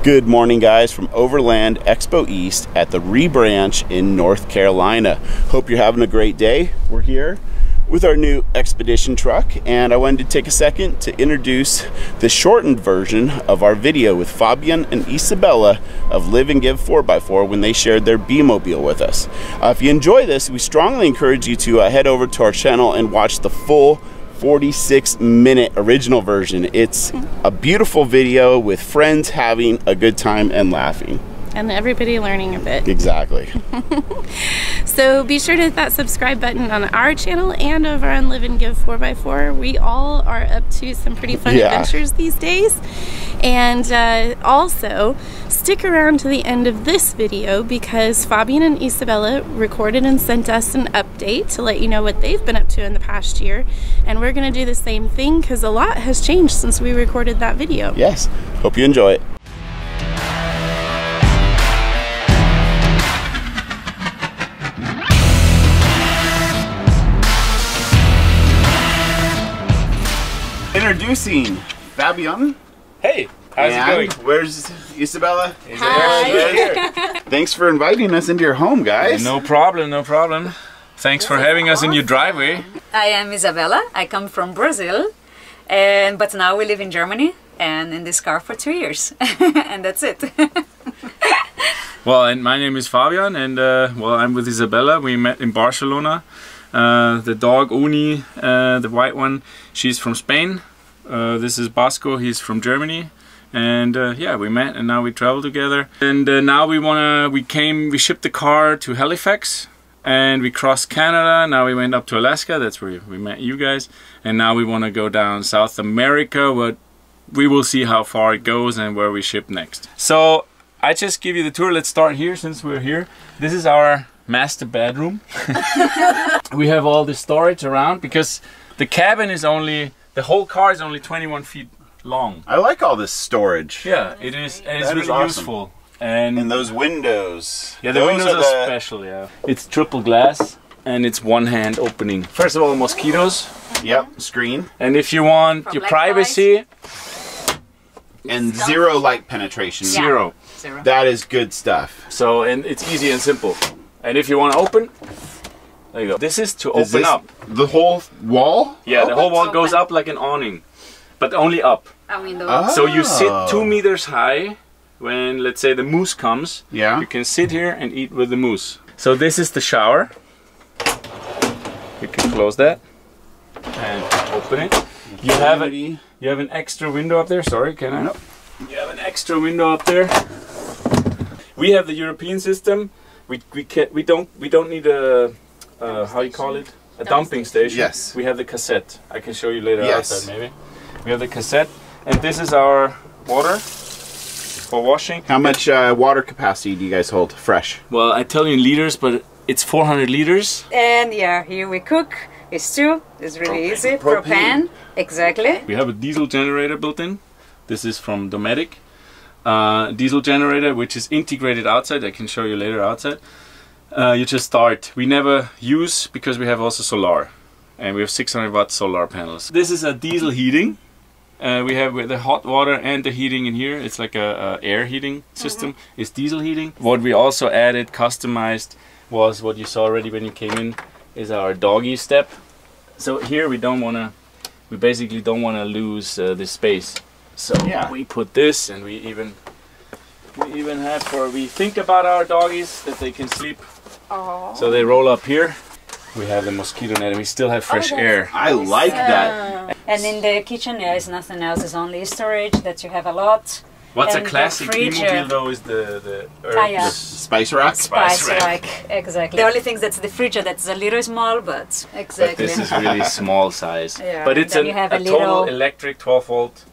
Good morning, guys, from Overland Expo East at the Rebranch in North Carolina. Hope you're having a great day. We're here with our new Expedition truck, and I wanted to take a second to introduce the shortened version of our video with Fabian and Isabella of Live and Give 4x4 when they shared their BiMobil with us. If you enjoy this, we strongly encourage you to head over to our channel and watch the full 46-minute original version. It's a beautiful video with friends having a good time and laughing. And everybody learning a bit. Exactly. So be sure to hit that subscribe button on our channel and over on Live and Give 4x4. We all are up to some pretty fun adventures these days. And also stick around to the end of this video because Fabian and Isabella recorded and sent us an update to let you know what they've been up to in the past year. And we're going to do the same thing because a lot has changed since we recorded that video. Yes. Hope you enjoy it. Introducing Fabian. Hey, how's it going? Where's Isabella? Hi. Thanks for inviting us into your home, guys. No problem, no problem. Thanks for having us in your driveway. I am Isabella. I come from Brazil, but now we live in Germany and in this car for 2 years, and that's it. Well, and my name is Fabian, and well, I'm with Isabella. We met in Barcelona. The dog Uni, the white one, she's from Spain. This is Bosco, he's from Germany, and yeah, we met and now we travel together. And now we shipped the car to Halifax and we crossed Canada. Now we went up to Alaska, that's where we met you guys, and now we want to go down South America, but we will see how far it goes and where we ship next. So I just give you the tour. Let's start here since we're here. This is our master bedroom. We have all the storage around because the cabin is only, the whole car is only 21 feet long. I like all this storage. Yeah, it is. It's really awesome. useful. And those windows. Yeah, the windows are special. Yeah, it's triple glass and it's one hand opening. First of all, mosquitoes. Yep, screen. And if you want your privacy. And zero light penetration. Zero. That is good stuff. So, and it's easy and simple. And if you want to open, there you go. This is to open up. The whole wall? Yeah, the whole wall goes up like an awning, but only up. So you sit 2 meters high when, let's say, the moose comes. Yeah. You can sit here and eat with the moose. So this is the shower. You can close that and open it. You have an extra window up there. Sorry, can I? No. You have an extra window up there. We have the European system. We don't need a how you call it, a dumping station. Yes. We have the cassette. I can show you later outside maybe. We have the cassette, and this is our water for washing. How much water capacity do you guys hold fresh? Well, I tell you in liters, but it's 400 liters. And yeah, here we cook. It's stew. It's really easy. Propane. Exactly. We have a diesel generator built in. This is from Thematic. Diesel generator, which is integrated outside. I can show you later outside. You just start. We never use because we have also solar, and we have 600 watt solar panels. This is a diesel heating. We have with the hot water and the heating in here. It's like a air heating system. It's diesel heating. What we also added, customized, was what you saw already when you came in, is our doggy step. So here we basically don't want to lose this space. So yeah, we put this, and we even have we think about our doggies that they can sleep. Aww. So they roll up here. We have the mosquito net, and we still have fresh air. I like that. And in the kitchen there is nothing else. It's only storage that you have a lot. What's a classic BiMobil though is the spice rack. Spice rack, exactly. The only thing that's the fridge that's a little small, but exactly. But this is really small size. Yeah. But it's a total electric 12 volt.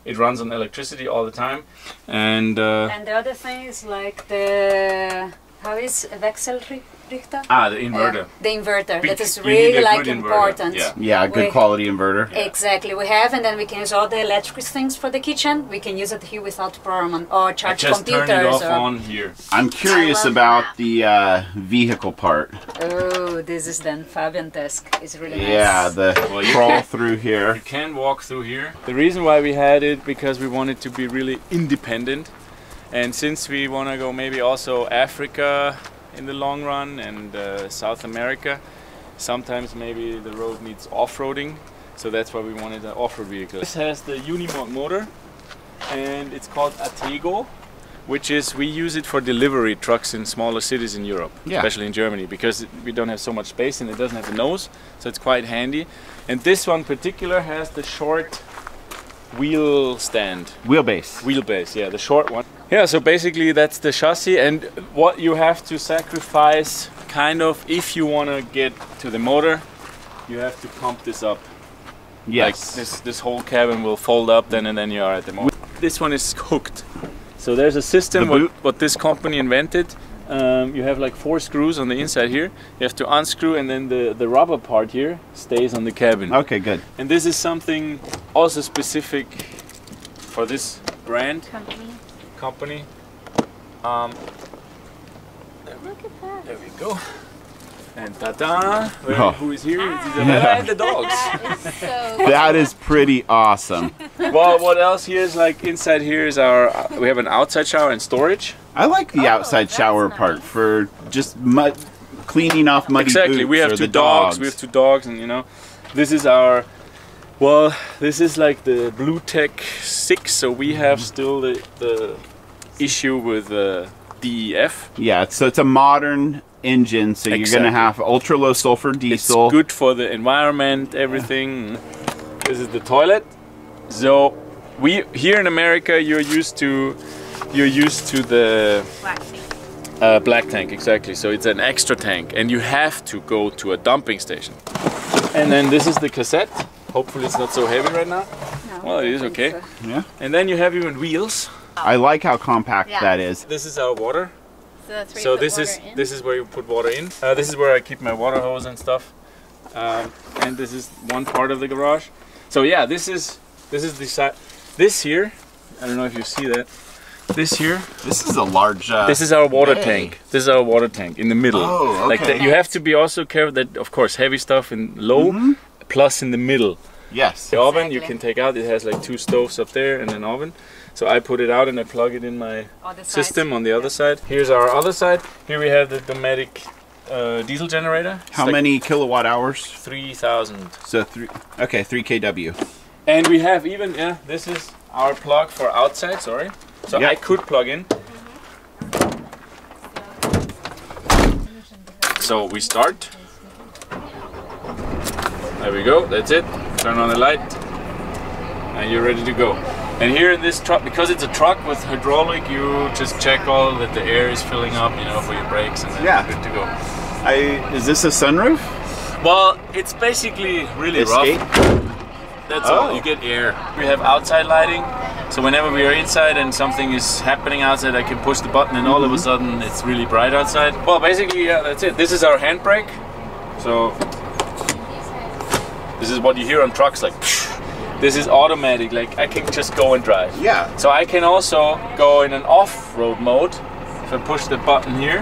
It runs on electricity all the time, and the other thing is like the Wechselrichter? Ah, the inverter. The inverter. That is really like important. Yeah, a good quality inverter. Exactly. We have, and then we can use all the electric things for the kitchen. We can use it here without problem, or charge computers. Turn it off on here. I'm curious about the vehicle part. Oh, this is then Fabian desk. It's really nice. Yeah, the crawl through here. You can walk through here. The reason why we had it because we wanted to be really independent. And since we want to go maybe also Africa in the long run and South America, sometimes maybe the road needs off-roading, so that's why we wanted an off-road vehicle. This has the Unimog motor, and it's called Atego, which is, we use it for delivery trucks in smaller cities in Europe, especially in Germany, because we don't have so much space and it doesn't have a nose, so it's quite handy. And this one particular has the short wheel stand. Wheelbase, yeah, the short one. Yeah, so basically that's the chassis, and what you have to sacrifice, kind of, if you want to get to the motor, you have to pump this up. Yes. Like this whole cabin will fold up then, and then you are at the motor. This one is hooked. So there's a system what this company invented. You have like 4 screws on the inside here. You have to unscrew, and then the rubber part here stays on the cabin. Okay, good. And this is something also specific for this brand company. Look at that. There we go. And ta-da! Who is here? It's Isabella and the dogs. That is pretty awesome. Well, what else here is like inside here is our, we have an outside shower and storage. I like the outside shower part for just cleaning off muddy Exactly, we have 2 dogs. We have 2 dogs, and you know, this is our, well, this is like the Blue Tech 6, so we have still the issue with DEF. Yeah, so it's a modern engine, so you're going to have ultra low sulfur diesel. It's good for the environment, everything. This is the toilet. So we here in America, you're used to the black tank, exactly. So it's an extra tank, and you have to go to a dumping station. And then this is the cassette. Hopefully it's not so heavy right now. No, well, it is okay. So. Yeah. And then you have even wheels. I like how compact that is. This is our water. So this is where you put water in. This is where I keep my water hose and stuff. And this is one part of the garage. So yeah, this is the side. This here, I don't know if you see that. This here. This is a large. This is our water tank. This is our water tank in the middle. Oh, okay. Like that, you have to be also careful that, of course, heavy stuff in low, plus in the middle. Yes. The oven you can take out. It has like 2 stoves up there and an oven. So I put it out and I plug it in my system on the other side. Here's our other side. Here we have the Thematic diesel generator. How many kilowatt hours? 3,000. So 3 kW. And we have even, this is our plug for outside, sorry. So I could plug in. So we start. There we go, that's it. Turn on the light. And you're ready to go. And here in this truck, because it's a truck with hydraulic, you just check all that the air is filling up, you know, for your brakes, and then you're good to go. Is this a sunroof? Well, it's basically really rough. That's all, you get air. We have outside lighting, so whenever we are inside and something is happening outside, I can push the button and all of a sudden it's really bright outside. Well, basically, yeah, that's it. This is our handbrake. So, this is what you hear on trucks, like, this is automatic, like I can just go and drive. Yeah. So I can also go in an off-road mode. If I push the button here,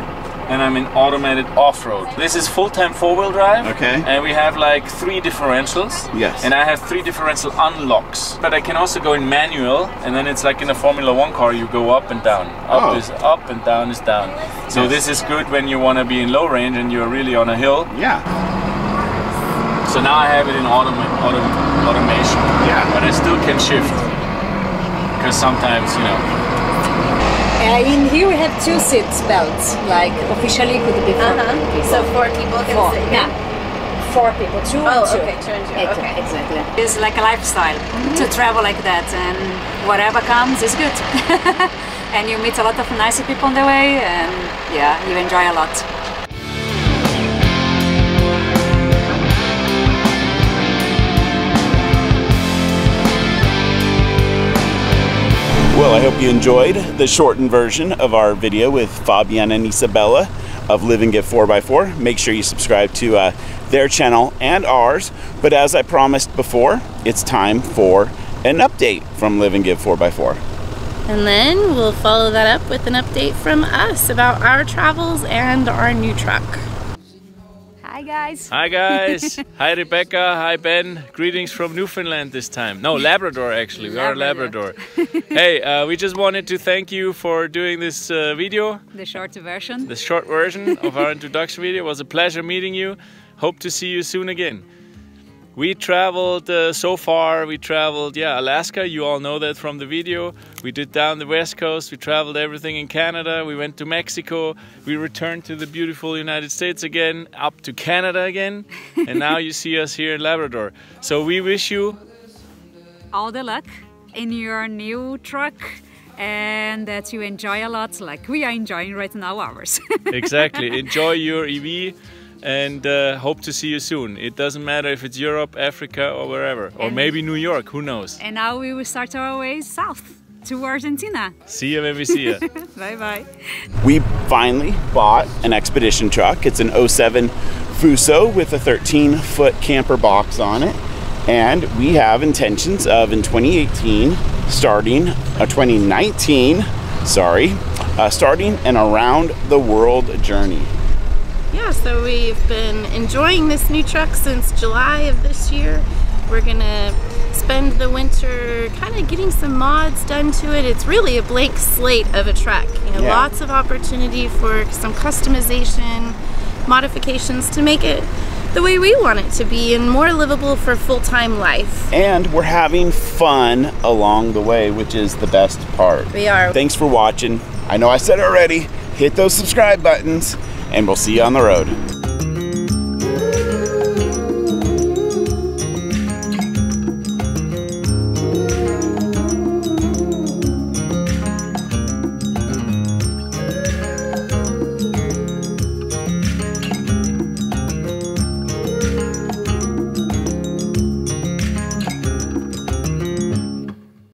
and I'm in automated off-road. This is full-time 4-wheel drive. Okay. And we have like 3 differentials. Yes. And I have 3 differential unlocks. But I can also go in manual, and then it's like in a Formula 1 car, you go up and down. Up is up and down is down. So this is good when you want to be in low range and you're really on a hill. Yeah. So now I have it in automation. Yeah. But I still can shift. Because sometimes, you know. In here we have 2 seat belts, like officially it could be 4 people. So 4 people can sit here? Yeah. 4 people, 2 and 2. Okay, 2 and 2, okay. Exactly. It's like a lifestyle to travel like that, and whatever comes is good. And you meet a lot of nice people on the way, and yeah, you enjoy a lot. Well, I hope you enjoyed the shortened version of our video with Fabian and Isabella of Live and Give 4x4. Make sure you subscribe to their channel and ours. But as I promised before, it's time for an update from Live and Give 4x4. And then we'll follow that up with an update from us about our travels and our new truck. Hi guys. Hi guys. Hi Rebecca. Hi Ben. Greetings from Newfoundland this time. No, Labrador actually. We are Labrador. Hey, we just wanted to thank you for doing this video. The short version. The short version of our introduction video. It was a pleasure meeting you. Hope to see you soon again. We traveled so far, we traveled, Alaska, you all know that from the video. We did down the west coast, we traveled everything in Canada, we went to Mexico, we returned to the beautiful United States again, up to Canada again, and now you see us here in Labrador. So we wish you all the luck in your new truck and that you enjoy a lot like we are enjoying right now ours. Exactly, enjoy your EV. And hope to see you soon. It doesn't matter if it's Europe, Africa or wherever. Or maybe New York, who knows. And now we will start our way south to Argentina. See you when we see you. Bye bye. We finally bought an Expedition truck. It's an 07 Fuso with a 13-foot camper box on it. And we have intentions of in 2018 starting an around the world journey. Yeah, so we've been enjoying this new truck since July of this year. We're gonna spend the winter kind of getting some mods done to it. It's really a blank slate of a truck. Lots of opportunity for some customization, modifications to make it the way we want it to be and more livable for full-time life. And we're having fun along the way, which is the best part. We are. Thanks for watching. I know I said it already. Hit those subscribe buttons. And we'll see you on the road.